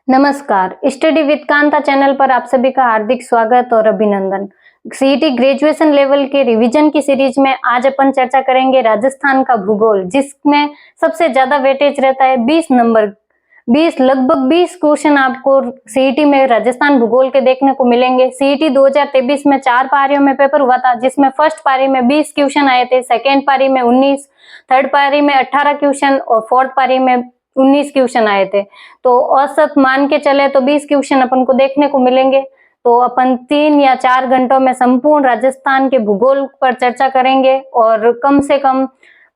नमस्कार, study with Kanta channel पर आप सभी का हार्दिक स्वागत और अभिनंदन। सीईटी ग्रेजुएशन लेवल के रिवीजन की सीरीज में आज अपन चर्चा करेंगे राजस्थान का भूगोल, जिसमें सबसे ज्यादा वेटेज रहता है 20 नंबर। 20 लगभग 20 क्वेश्चन आपको सीईटी में राजस्थान भूगोल के देखने को मिलेंगे। सीईटी 2023 में 4 पारियों में पेपर हुआ था, जिसमें फर्स्ट पारी में 20 क्वेश्चन आए थे, सेकेंड पारी में 19, थर्ड पारी में 18 क्वेश्चन और फोर्थ पारी में 19 क्वेश्चन आए थे। तो औसत मान के चले तो 20 क्वेश्चन अपन को देखने को मिलेंगे। तो अपन 3 या 4 घंटों में संपूर्ण राजस्थान के भूगोल पर चर्चा करेंगे और कम से कम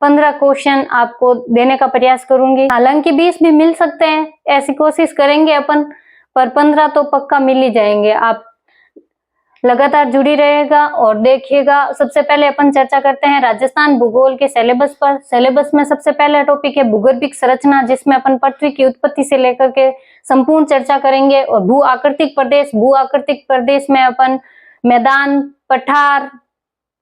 15 क्वेश्चन आपको देने का प्रयास करूंगी। हालांकि 20 भी मिल सकते हैं, ऐसी कोशिश करेंगे अपन, पर 15 तो पक्का मिल ही जाएंगे। आप लगातार जुड़ी रहेगा और देखिएगा। सबसे पहले अपन चर्चा करते हैं राजस्थान भूगोल के सिलेबस पर। सिलेबस में सबसे पहला टॉपिक है भूगर्भिक संरचना, जिसमें अपन पृथ्वी की उत्पत्ति से लेकर के संपूर्ण चर्चा करेंगे। और भू आकृतिक प्रदेश में अपन मैदान, पठार,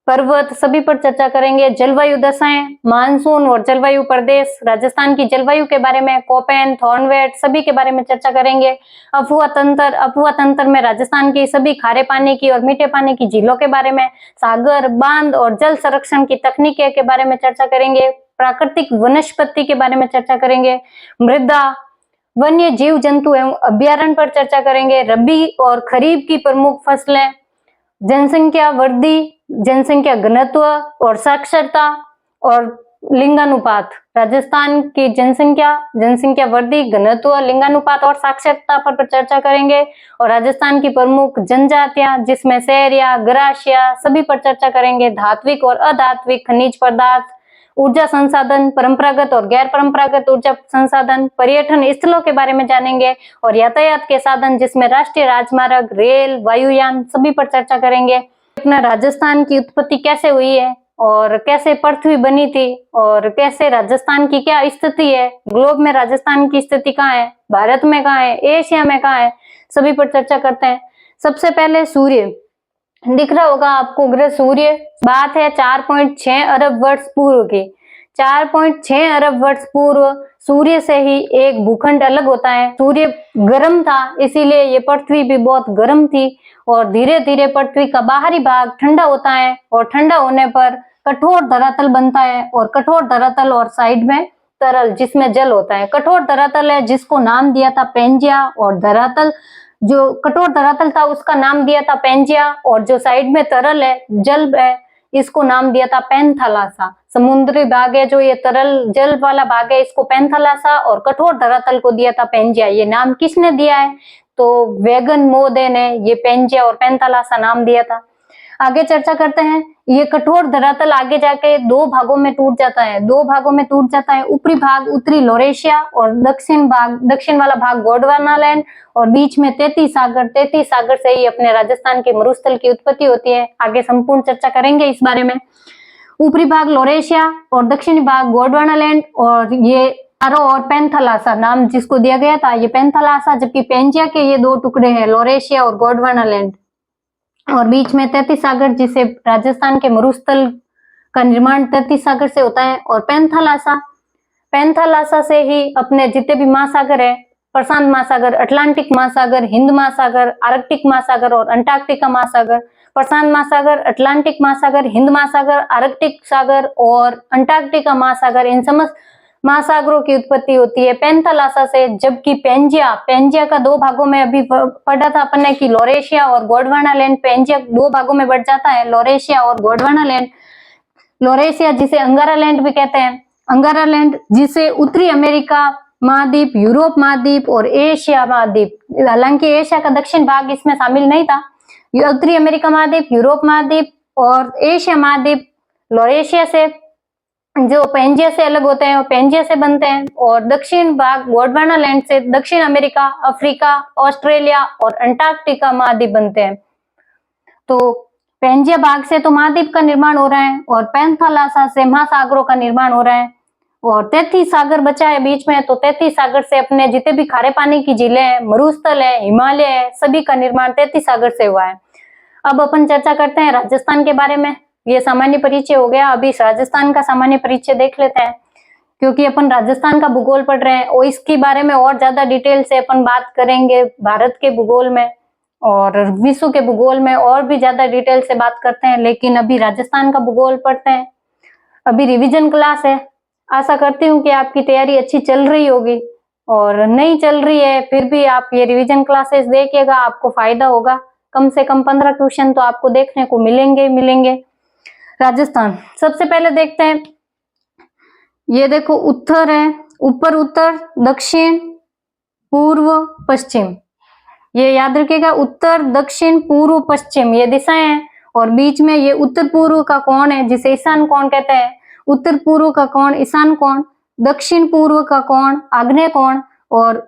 पर्वत सभी पर चर्चा करेंगे। जलवायु दशाएं, मानसून और जलवायु प्रदेश, राजस्थान की जलवायु के बारे में, कोपेन, थॉर्नवेट सभी के बारे में चर्चा करेंगे। अफुआ तंत्र में राजस्थान की सभी खारे पानी की और मीठे पानी की झीलों के बारे में, सागर, बांध और जल संरक्षण की तकनीकें के बारे में चर्चा करेंगे। प्राकृतिक वनस्पति के बारे में चर्चा करेंगे। मृदा, वन्य जीव जंतु एवं अभ्यारण्य पर चर्चा करेंगे। रबी और खरीफ की प्रमुख फसलें, जनसंख्या वृद्धि, जनसंख्या घनत्व और साक्षरता और लिंगानुपात। राजस्थान की जनसंख्या वृद्धि, घनत्व, लिंगानुपात और साक्षरता पर चर्चा करेंगे। और राजस्थान की प्रमुख जनजातियां, जिसमें शहरिया, ग्रासिया सभी पर चर्चा करेंगे। धात्विक और अधात्विक खनिज पदार्थ, ऊर्जा संसाधन, परंपरागत और गैर परंपरागत ऊर्जा संसाधन, पर्यटन स्थलों के बारे में जानेंगे। और यातायात के साधन, जिसमें राष्ट्रीय राजमार्ग, रेल, वायुयान सभी पर चर्चा करेंगे। अपना राजस्थान की उत्पत्ति कैसे हुई है और कैसे पृथ्वी बनी थी और कैसे राजस्थान की क्या स्थिति है, ग्लोब में राजस्थान की स्थिति कहाँ है, भारत में कहाँ है, एशिया में कहाँ है, सभी पर चर्चा करते हैं। सबसे पहले सूर्य दिख रहा होगा आपको, ग्रह सूर्य। बात है 4.6 अरब वर्ष पूर्व की। 4.6 अरब वर्ष पूर्व सूर्य से ही एक भूखंड अलग होता है। सूर्य गर्म था, इसीलिए ये पृथ्वी भी बहुत गर्म थी। और धीरे धीरे पृथ्वी का बाहरी भाग ठंडा होता है और ठंडा होने पर कठोर धरातल बनता है। और कठोर धरातल और साइड में तरल, जिसमें जल होता है। कठोर धरातल है जिसको नाम दिया था पेंजिया, और धरातल जो कठोर धरातल था उसका नाम दिया था पेंजिया। और जो साइड में तरल है, जल है, इसको नाम दिया था पेंथालासा। समुद्री भाग है जो ये तरल जल वाला भाग है, इसको पेंथालासा, और कठोर धरातल को दिया था पेंजिया। ये नाम किसने दिया है? तो वेगन मोदे ने ये पेंजिया और पेंथालासा नाम दिया था। आगे चर्चा करते हैं। ये कठोर धरातल आगे जाके 2 भागों में टूट जाता है। ऊपरी भाग उत्तरी लोरेशिया और दक्षिण वाला भाग गोंडवानालैंड, और बीच में 33 सागर से ही अपने राजस्थान के मरुस्थल की उत्पत्ति होती है। आगे संपूर्ण चर्चा करेंगे इस बारे में। ऊपरी भाग लोरेशिया और दक्षिणी भाग गोंडवानालैंड, और ये आरो और पेंथालासा नाम जिसको दिया गया था, ये पेंथालासा। जबकि पेंजिया के ये 2 टुकड़े हैं, लोरेशिया और गोंडवानालैंड, और बीच में 33 सागर, जिसे राजस्थान के मरुस्थल का निर्माण 33 सागर से होता है। और पेंथालासा से ही अपने जितने भी महासागर है, प्रशांत महासागर, अटलांटिक महासागर, हिंद महासागर, आर्कटिक महासागर और अंटार्कटिका महासागर। प्रशांत महासागर, अटलांटिक महासागर, हिंद महासागर, आर्कटिक सागर और अंटार्कटिका महासागर, इन समस्त महासागरों की उत्पत्ति होती है पेंथालासा से। जबकि पेंजिया का 2 भागों में अभी पढ़ा था अपन ने कि लोरेशिया और गोंडवानालैंड। पेंजिया 2 भागों में बढ़ जाता है, लोरेशिया और गोंडवानालैंड। लोरेशिया जिसे अंगारालैंड भी कहते हैं, अंगारालैंड जिसे उत्तरी अमेरिका महाद्वीप, यूरोप महाद्वीप और एशिया महाद्वीप, हालांकि एशिया का दक्षिण भाग इसमें शामिल नहीं था। उत्तरी अमेरिका महाद्वीप, यूरोप महाद्वीप और एशिया महाद्वीप लोरेशिया से, जो पेंजिया से अलग होते हैं, वो पेंजिया से बनते हैं। और दक्षिण भाग गोंडवानालैंड से दक्षिण अमेरिका, अफ्रीका, ऑस्ट्रेलिया और अंटार्कटिका महाद्वीप बनते हैं। तो पेंजिया भाग से तो महाद्वीप का निर्माण हो रहा है और पेंथालासा से महासागरों का निर्माण हो रहा है। और 33 सागर बचा है बीच में, तो 33 सागर से अपने जितने भी खारे पानी की झीलें हैं, मरुस्थल है, हिमालय है, सभी का निर्माण 33 सागर से हुआ है। अब अपन चर्चा करते हैं राजस्थान के बारे में। ये सामान्य परिचय हो गया, अभी राजस्थान का सामान्य परिचय देख लेते हैं। क्योंकि अपन राजस्थान का भूगोल पढ़ रहे हैं और इसके बारे में और ज्यादा डिटेल से अपन बात करेंगे भारत के भूगोल में और विश्व के भूगोल में और भी ज्यादा डिटेल से बात करते हैं। लेकिन अभी राजस्थान का भूगोल पढ़ते हैं। अभी रिवीजन क्लास है। आशा करती हूँ कि आपकी तैयारी अच्छी चल रही होगी, और नहीं चल रही है फिर भी आप ये रिवीजन क्लासेस देखिएगा, आपको फायदा होगा। कम से कम 15 क्वेश्चन तो आपको देखने को मिलेंगे। राजस्थान सबसे पहले देखते हैं। ये देखो उत्तर है, ऊपर उत्तर, दक्षिण, पूर्व, पश्चिम। ये याद रखिएगा, उत्तर, दक्षिण, पूर्व, पश्चिम ये दिशाएं हैं। और बीच में ये उत्तर पूर्व का कोण है जिसे ईशान कोण कहते हैं। उत्तर पूर्व का कोण ईशान कोण, दक्षिण पूर्व का कोण आग्नेय कोण, और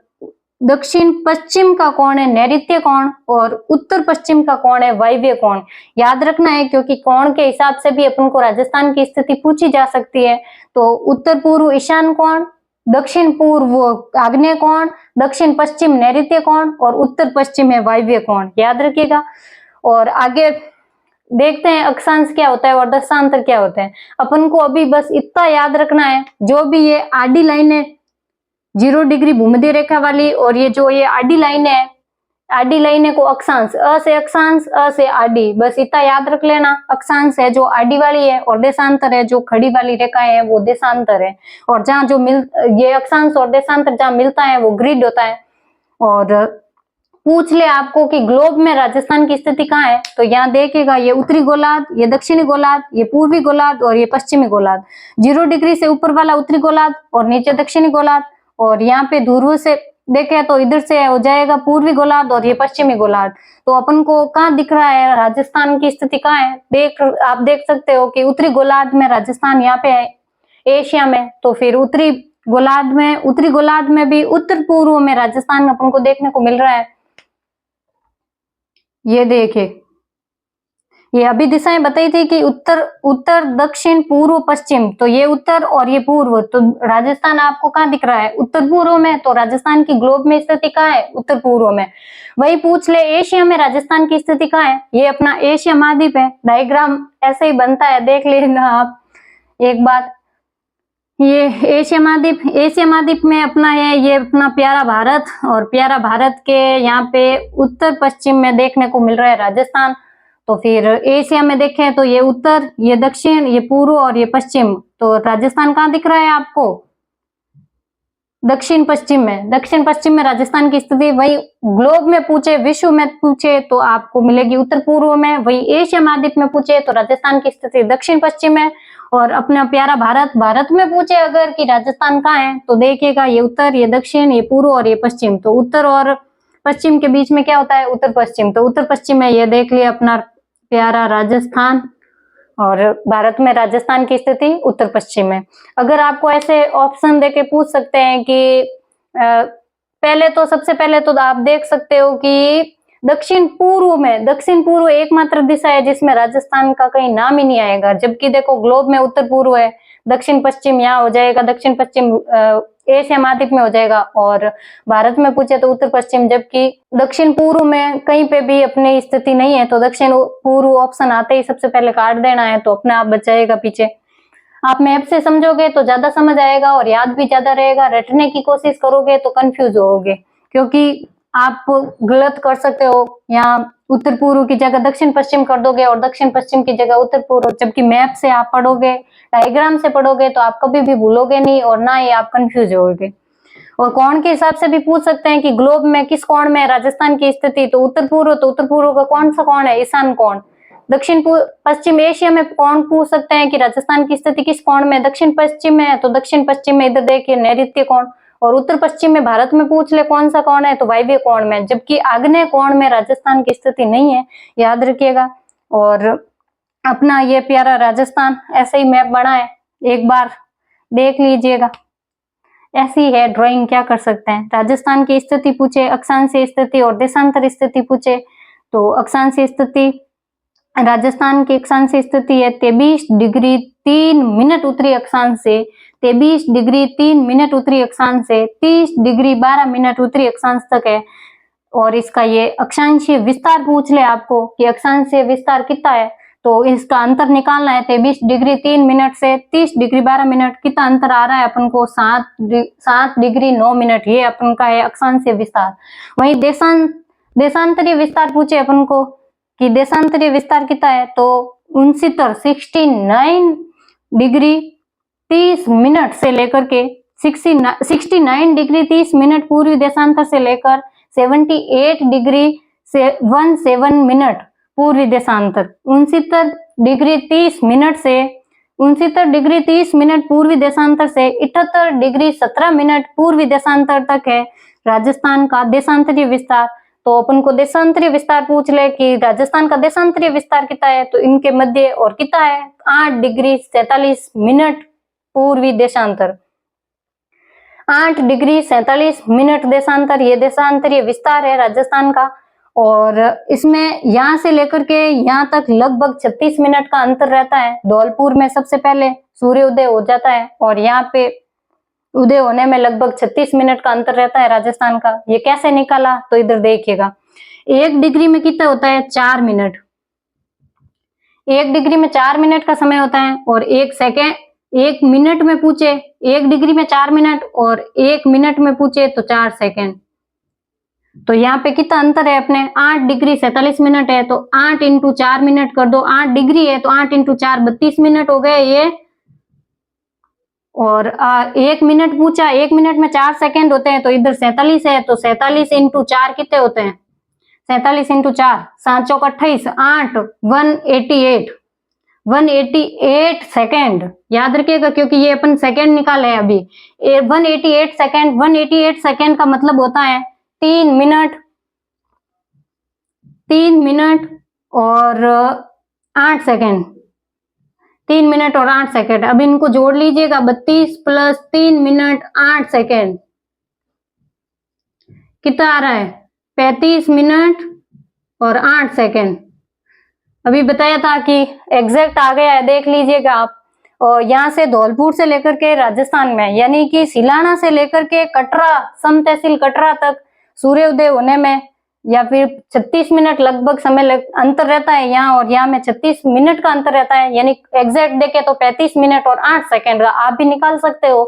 दक्षिण पश्चिम का कोण है नैऋत्य कोण, और उत्तर पश्चिम का कोण है वायव्य कोण। याद रखना है क्योंकि कोण के हिसाब से भी अपन को राजस्थान की स्थिति पूछी जा सकती है। तो उत्तर पूर्व ईशान कोण, दक्षिण पूर्व आग्नेय कोण, दक्षिण पश्चिम नैऋत्य कोण, और उत्तर पश्चिम है वायव्य कोण। याद रखिएगा। और आगे देखते हैं अक्षांश क्या होता है और दशांतर क्या होते हैं। अपन को अभी बस इतना याद रखना है, जो भी ये आडी लाइन है 0 डिग्री भूमध्य रेखा वाली, और ये जो ये आडी लाइन है, आडी लाइन को अक्षांश, अ से आडी, बस इतना याद रख लेना। अक्षांश है जो आडी वाली है, और देशांतर है जो खड़ी वाली रेखाएं है वो देशांतर है। और जहाँ जो ये अक्षांश और देशांतर जहाँ मिलता है वो ग्रिड होता है। और पूछ ले आपको कि ग्लोब में राजस्थान की स्थिति कहाँ है, तो यहाँ देखिएगा ये उत्तरी गोलार्ध, ये दक्षिणी गोलार्ध, ये पूर्वी गोलार्ध और ये पश्चिमी गोलार्ध। 0 डिग्री से ऊपर वाला उत्तरी गोलार्ध और नीचे दक्षिणी गोलार्ध। और यहाँ पे ध्रुव से देखे तो इधर से हो जाएगा पूर्वी गोलार्ध और ये पश्चिमी गोलार्ध। तो अपन को कहाँ दिख रहा है राजस्थान की स्थिति कहाँ है, आप देख सकते हो कि उत्तरी गोलार्ध में राजस्थान यहाँ पे है एशिया में। तो फिर उत्तरी गोलार्ध में भी उत्तर पूर्व में राजस्थान अपन को देखने को मिल रहा है। ये देखिए, ये अभी दिशाएं बताई थी कि उत्तर दक्षिण पूर्व पश्चिम, तो ये उत्तर और ये पूर्व। तो राजस्थान आपको कहाँ दिख रहा है, उत्तर पूर्व में। तो राजस्थान की ग्लोब में स्थिति कहाँ है, उत्तर पूर्व में। वही पूछ ले एशिया में राजस्थान की स्थिति कहाँ है, ये अपना एशिया महाद्वीप है। डायग्राम ऐसे ही बनता है, देख लेना आप एक बार। ये एशिया महाद्वीप में अपना है, ये अपना प्यारा भारत, और प्यारा भारत के यहाँ पे उत्तर पश्चिम में देखने को मिल रहा है राजस्थान। तो फिर एशिया में देखें तो ये उत्तर, ये दक्षिण, ये पूर्व और ये पश्चिम। तो राजस्थान कहाँ दिख रहा है आपको, दक्षिण पश्चिम में राजस्थान की स्थिति। वही ग्लोब में पूछे, विश्व में पूछे तो आपको मिलेगी उत्तर पूर्व में। वही एशिया महाद्वीप में पूछे तो राजस्थान की स्थिति दक्षिण पश्चिम है। और अपना प्यारा भारत में पूछे अगर कि राजस्थान कहाँ है, तो देखिएगा ये उत्तर, ये दक्षिण, ये पूर्व और ये पश्चिम। तो उत्तर और पश्चिम के बीच में क्या होता है, उत्तर पश्चिम। तो उत्तर पश्चिम में ये देख लिया अपना प्यारा राजस्थान, और भारत में राजस्थान की स्थिति उत्तर पश्चिम में। अगर आपको ऐसे ऑप्शन देके पूछ सकते हैं कि सबसे पहले तो आप देख सकते हो कि दक्षिण पूर्व एकमात्र दिशा है जिसमें राजस्थान का कहीं नाम ही नहीं आएगा। जबकि देखो ग्लोब में उत्तर पूर्व है, दक्षिण पश्चिम यहाँ हो जाएगा, दक्षिण पश्चिम एशिया महाद्वीप में हो जाएगा, और भारत में पूछे तो उत्तर पश्चिम। जबकि दक्षिण पूर्व में कहीं पे भी अपनी स्थिति नहीं है, तो दक्षिण पूर्व ऑप्शन आते ही सबसे पहले काट देना है, तो अपने आप बच जाएगा पीछे। आप मैप से समझोगे तो ज्यादा समझ आएगा और याद भी ज्यादा रहेगा। रटने की कोशिश करोगे तो कंफ्यूज होगे, क्योंकि आप गलत कर सकते हो। यहाँ उत्तर पूर्व की जगह दक्षिण पश्चिम कर दोगे और दक्षिण पश्चिम की जगह उत्तर पूर्व। जबकि मैप से आप पढ़ोगे, डायग्राम से पढ़ोगे तो आप कभी भी भूलोगे नहीं और ना ही आप कंफ्यूज होगे। और कोण के हिसाब से भी पूछ सकते हैं कि ग्लोब में किस कोण में राजस्थान की स्थिति, तो उत्तर पूर्व का कौन सा कोण है, ईशान कोण। दक्षिण पश्चिम एशिया में कोण पूछ सकते हैं कि राजस्थान की स्थिति किस कोण में, दक्षिण पश्चिम में है, तो दक्षिण पश्चिम में इधर देखिए नैऋत्य कोण। और उत्तर पश्चिम में भारत में पूछ ले कौन सा कोण है, तो वायव्य कोण में। जबकि आग्नेय कोण में राजस्थान की स्थिति नहीं है, याद रखिएगा। और अपना ये प्यारा राजस्थान ऐसे ही मैप बना है, एक बार देख लीजिएगा। ऐसी है ड्राइंग, क्या कर सकते हैं। राजस्थान की स्थिति पूछे, अक्षांशीय स्थिति और देशांतर स्थिति पूछे, तो अक्षांशीय स्थिति, राजस्थान की अक्षांशीय स्थिति है 23 डिग्री 3 मिनट उत्तरी अक्षांश से 23 डिग्री 3 मिनट उत्तरी अक्षांश से 30 डिग्री 12 मिनट उत्तरी अक्षांश तक है। और इसका ये अक्षांशीय विस्तार पूछ ले आपको कि अक्षांशीय विस्तार कितना है, तो इसका अंतर निकालना है। 23 डिग्री 3 मिनट से 30 डिग्री 12 मिनट, कितना अंतर आ रहा है अपन को? 7 डिग्री 9 मिनट। ये अपन का है अक्षांशीय विस्तार। वही देशांतरीय विस्तार पूछे अपन को कि देशांतरीय विस्तार कितना है, तो 69 डिग्री 30 मिनट से लेकर के 69 डिग्री 30 मिनट पूर्वी देशांतर से लेकर 78 डिग्री 17 मिनट पूर्वी देशांतर। 69 डिग्री 30 मिनट से 69 डिग्री 30 मिनट पूर्वी देशांतर से 78 डिग्री 17 मिनट पूर्वी देशांतर तक है राजस्थान का देशांतरीय विस्तार। तो अपन को देशांतरीय विस्तार पूछ ले कि राजस्थान का देशांतरीय विस्तार कितना है, तो इनके मध्य और कितना है? 8 डिग्री 47 मिनट पूर्वी देशांतर। 8 डिग्री 47 मिनट देशांतर, ये देशांतरीय विस्तार है राजस्थान का। और इसमें यहाँ से लेकर के यहाँ तक लगभग 36 मिनट का अंतर रहता है। धौलपुर में सबसे पहले सूर्योदय हो जाता है और यहाँ पे उदय होने में लगभग 36 मिनट का अंतर रहता है राजस्थान का। ये कैसे निकाला, तो इधर देखिएगा। 1 डिग्री में कितना होता है? 4 मिनट। 1 डिग्री में 4 मिनट का समय होता है। और 1 मिनट में पूछे, 1 डिग्री में 4 मिनट और 1 मिनट में पूछे तो 4 सेकेंड। तो यहाँ पे कितना अंतर है अपने? 8 डिग्री 47 मिनट है, तो 8 इंटू 4 मिनट कर दो। 8 डिग्री है तो 8 इंटू 4 32 मिनट हो गए ये। और 1 मिनट पूछा, 1 मिनट में 4 सेकेंड होते हैं, तो इधर 47 है, तो 47 इंटू 4 कितने होते हैं? 47 इंटू 4 7 चौक 28, 8 188 सेकेंड। याद रखिएगा क्योंकि ये अपन सेकेंड निकाले हैं अभी। 188 सेकेंड, 188 सेकेंड का मतलब होता है 3 मिनट और 8 सेकेंड। 3 मिनट और 8 सेकेंड। अब इनको जोड़ लीजिएगा, 32 प्लस 3 मिनट 8 सेकेंड कितना आ रहा है? 35 मिनट और 8 सेकेंड। अभी बताया था कि एग्जैक्ट आ गया है, देख लीजिएगा आप। और यहाँ से धौलपुर से लेकर के राजस्थान में, यानी कि सिलाना से लेकर के कटरा, सम तहसील कटरा तक सूर्योदय होने में या फिर 36 मिनट लगभग समय अंतर रहता है यहाँ, और यहाँ में 36 मिनट का अंतर रहता है। यानी एग्जैक्ट देखे तो 35 मिनट और 8 सेकेंड का आप भी निकाल सकते हो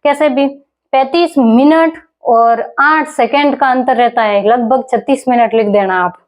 कैसे भी। 35 मिनट और 8 सेकेंड का अंतर रहता है, लगभग 36 मिनट लिख देना आप।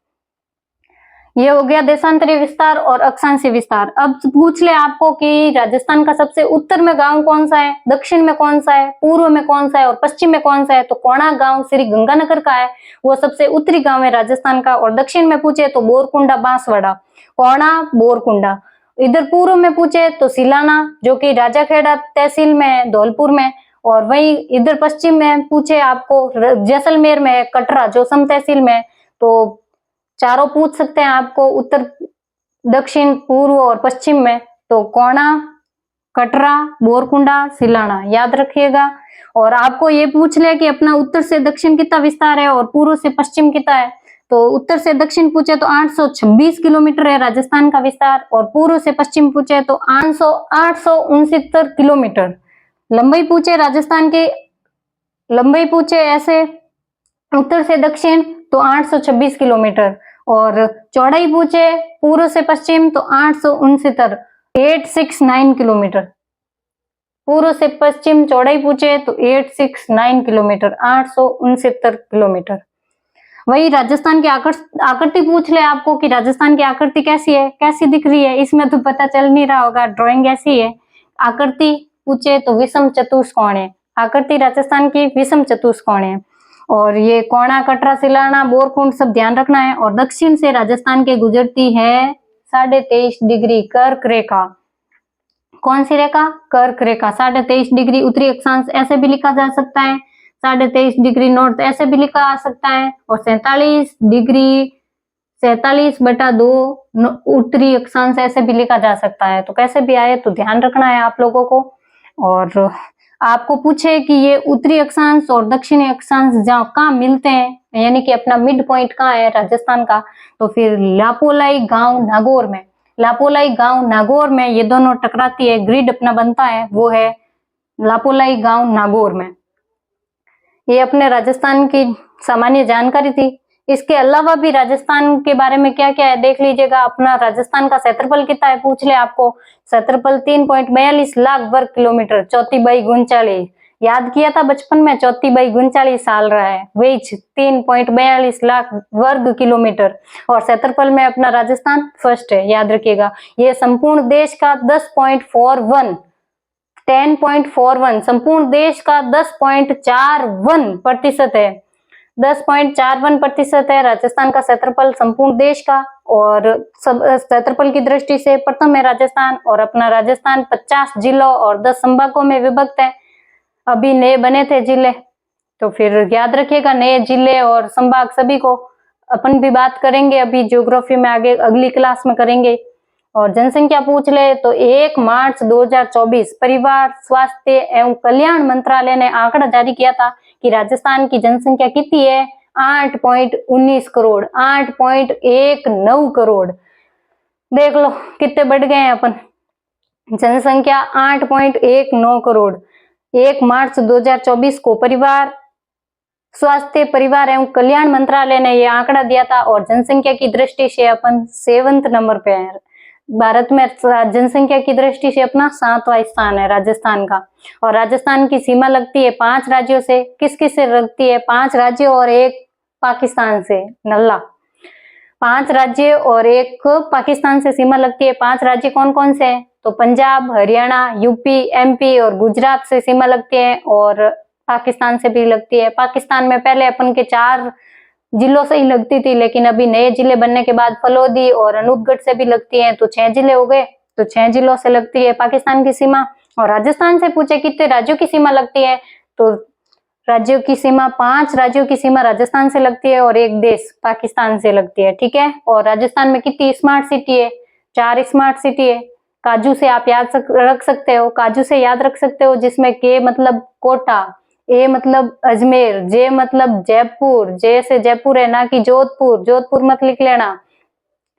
ये हो गया देशांतरीय विस्तार और अक्षांशीय विस्तार। अब पूछ ले आपको कि राजस्थान का सबसे उत्तर में गांव कौन सा है, दक्षिण में कौन सा है, पूर्व में कौन सा है और पश्चिम में कौन सा है, तो कोणा गांव श्री गंगानगर का है, वो सबसे उत्तरी गांव है राजस्थान का। और दक्षिण में पूछे तो बोरकुंडा बांसवाड़ा, कोणा बोरकुंडा। इधर पूर्व में पूछे तो सिलाना जो कि राजाखेड़ा तहसील में है, धौलपुर में। और वही इधर पश्चिम में पूछे आपको जैसलमेर में है, कटरा जो सम तहसील में। तो चारों पूछ सकते हैं आपको, उत्तर, दक्षिण, पूर्व और पश्चिम में। तो कोणा, कटरा, बोरकुंडा, सिलाना याद रखिएगा। और आपको ये पूछ ले कि अपना उत्तर से दक्षिण कितना विस्तार है और पूर्व से पश्चिम कितना है, तो उत्तर से दक्षिण पूछे तो 826 किलोमीटर है राजस्थान का विस्तार, और पूर्व से पश्चिम पूछे तो 869 किलोमीटर। लंबाई पूछे राजस्थान की, लंबाई पूछे ऐसे उत्तर से दक्षिण तो 826 किलोमीटर, और चौड़ाई पूछे पूर्व से पश्चिम तो 869 किलोमीटर। पूर्व से पश्चिम चौड़ाई पूछे तो 869 किलोमीटर, 869 किलोमीटर। वही राजस्थान की आकृति पूछ ले आपको कि राजस्थान की आकृति कैसी है, कैसी दिख रही है, इसमें तो पता चल नहीं रहा होगा, ड्राइंग ऐसी है। आकृति पूछे तो विषम चतुष्कोण है, आकृति राजस्थान की विषम चतुष्कोण है। और ये कोणा, कटरा, सिलाना, बोरकुंड सब ध्यान रखना है। और दक्षिण से राजस्थान के गुजरती है 23.5 डिग्री कर्क रेखा। कौन सी रेखा? कर्क रेखा। 23.5 डिग्री उत्तरी अक्षांश ऐसे भी लिखा जा सकता है, 23.5 डिग्री नॉर्थ ऐसे भी लिखा आ सकता है, और 47 डिग्री 47/2 उत्तरी अक्षांश ऐसे भी लिखा जा सकता है। तो कैसे भी आए तो ध्यान रखना है आप लोगों को। और आपको पूछे कि ये उत्तरी अक्षांश और दक्षिणी अक्षांश जहाँ कहाँ मिलते हैं, यानी कि अपना मिड पॉइंट कहाँ है राजस्थान का, तो फिर लापोलाई गांव नागौर में, लापोलाई गांव नागौर में ये दोनों टकराती है, ग्रिड अपना बनता है, वो है लापोलाई गांव नागौर में। ये अपने राजस्थान की सामान्य जानकारी थी। इसके अलावा भी राजस्थान के बारे में क्या क्या है देख लीजिएगा। अपना राजस्थान का क्षेत्रफल कितना है पूछ ले आपको, क्षेत्रफल 3.42 लाख वर्ग किलोमीटर, 34/39 याद किया था बचपन में, 34/39 साल रहा है, वही 3.42 लाख वर्ग किलोमीटर। और क्षेत्रफल में अपना राजस्थान फर्स्ट है, याद रखिएगा। ये संपूर्ण देश का 10.41 संपूर्ण देश का 10.41% है, 10.41% है राजस्थान का क्षेत्रफल संपूर्ण देश का। और सब क्षेत्रफल की दृष्टि से प्रथम है राजस्थान। और अपना राजस्थान 50 जिलों और 10 संभागों में विभक्त है। अभी नए बने थे जिले, तो फिर याद रखिएगा नए जिले और संभाग सभी को अपन भी बात करेंगे, अभी ज्योग्राफी में आगे अगली क्लास में करेंगे। और जनसंख्या पूछ ले तो 1 मार्च 2024 परिवार स्वास्थ्य एवं कल्याण मंत्रालय ने आंकड़ा जारी किया था कि राजस्थान की जनसंख्या कितनी है, 8.19 करोड़, 8.19 करोड़। देख लो कितने बढ़ गए हैं अपन, जनसंख्या 8.19 करोड़। 1 मार्च 2024 को परिवार स्वास्थ्य परिवार एवं कल्याण मंत्रालय ने यह आंकड़ा दिया था। और जनसंख्या की दृष्टि से अपन 7वें नंबर पे है। भारत में जनसंख्या की दृष्टि से अपना 7वां स्थान है राजस्थान का। और राजस्थान की सीमा लगती है 5 राज्यों से। किस किस से लगती है, 5 राज्यों और 1 पाकिस्तान से, नल्ला। 5 राज्य और 1 पाकिस्तान से सीमा लगती है। 5 राज्य कौन कौन से हैं, तो पंजाब, हरियाणा, यूपी, एमपी और गुजरात से सीमा लगती है। और पाकिस्तान से भी लगती है। पाकिस्तान में पहले अपन के 4 जिलों से ही लगती थी, लेकिन अभी नए जिले बनने के बाद फलोदी और अनूपगढ़ से भी लगती है, तो 6 जिले हो गए। तो 6 जिलों से लगती है पाकिस्तान की सीमा। और राजस्थान से पूछे कितने राज्यों की सीमा लगती है, तो राज्यों की सीमा 5 राज्यों की सीमा राजस्थान से लगती है और 1 देश पाकिस्तान से लगती है, ठीक है। और राजस्थान में कितनी स्मार्ट सिटी है, 4 स्मार्ट सिटी है। काजू से आप याद रख सकते हो, काजू से याद रख सकते हो, जिसमें के मतलब कोटा, ए मतलब अजमेर, जे मतलब जयपुर, जे से जयपुर है ना कि जोधपुर, जोधपुर मत लिख लेना,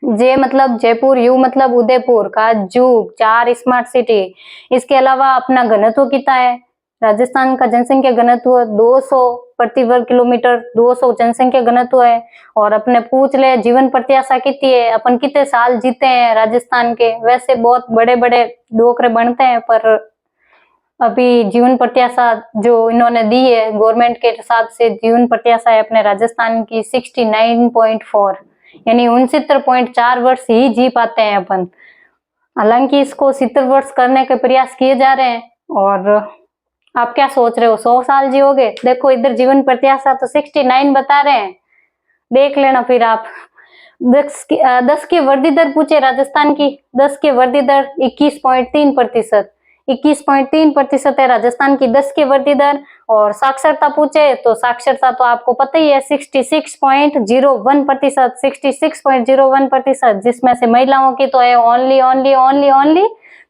जे मतलब जयपुर, यू मतलब उदयपुर, काजू, 4 स्मार्ट सिटी। इसके अलावा अपना घनत्व कितना है, राजस्थान का जनसंख्या घनत्व 200 प्रति वर्ग किलोमीटर, 200 जनसंख्या घनत्व है। और अपने पूछ ले जीवन प्रत्याशा कितनी है, अपन कितने साल जीते हैं राजस्थान के। वैसे बहुत बड़े बड़े डोकरे बनते हैं, पर अभी जीवन प्रत्याशा जो इन्होंने दी है गवर्नमेंट के हिसाब से, जीवन प्रत्याशा है अपने राजस्थान की 69.4, यानी 69.4 वर्ष ही जी पाते हैं अपन। हालांकि इसको 70 वर्ष करने के प्रयास किए जा रहे हैं। और आप क्या सोच रहे हो, 100 साल जियोगे? देखो इधर जीवन प्रत्याशा तो 69 बता रहे हैं, देख लेना फिर आप। 10 की वृद्धि दर पूछे राजस्थान की, 10 की वृद्धि दर 21.3%, 21.3% है राजस्थान की 10 की वृद्धि दर। और साक्षरता पूछे तो साक्षरता तो आपको पता ही है 66.01%, 66.01%, जिसमें से महिलाओं की तो है ओनली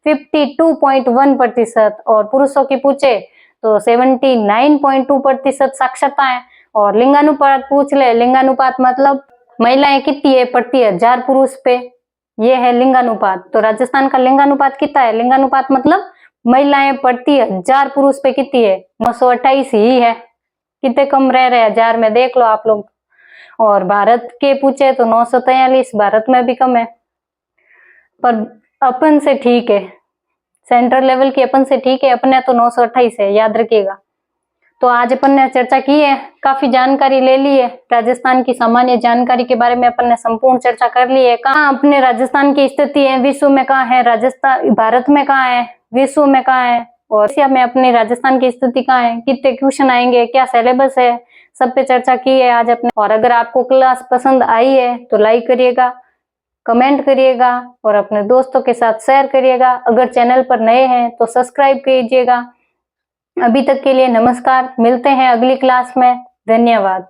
52.1%। और पुरुषों की पूछे तो 79.2% साक्षरता है। और लिंगानुपात पूछ ले, लिंगानुपात मतलब महिलाएं कितनी है प्रति 1000 पुरुष पे, ये है लिंगानुपात। तो राजस्थान का लिंगानुपात कितना है, लिंगानुपात मतलब महिलाएं प्रति 1000 पुरुष पे कितनी है, 928 ही है। कितने कम रह रहे हैं 1000 में, देख लो आप लोग। और भारत के पूछे तो 943, भारत में भी कम है, पर अपन से ठीक है, सेंट्रल लेवल की अपन से ठीक है, अपने तो 928 है, याद रखिएगा। तो आज अपन ने चर्चा की है, काफी जानकारी ले ली है, राजस्थान की सामान्य जानकारी के बारे में अपन ने संपूर्ण चर्चा कर ली है। कहाँ अपने राजस्थान की स्थिति है, विश्व में कहाँ है राजस्थान, भारत में कहाँ है, विश्व में कहाँ है, और एशिया में अपने राजस्थान की स्थिति कहाँ है, कितने क्वेश्चन आएंगे, क्या सिलेबस है, सब पे चर्चा की है आज अपने। और अगर आपको क्लास पसंद आई है तो लाइक करिएगा, कमेंट करिएगा और अपने दोस्तों के साथ शेयर करिएगा। अगर चैनल पर नए हैं तो सब्सक्राइब कीजिएगा। अभी तक के लिए नमस्कार, मिलते हैं अगली क्लास में, धन्यवाद।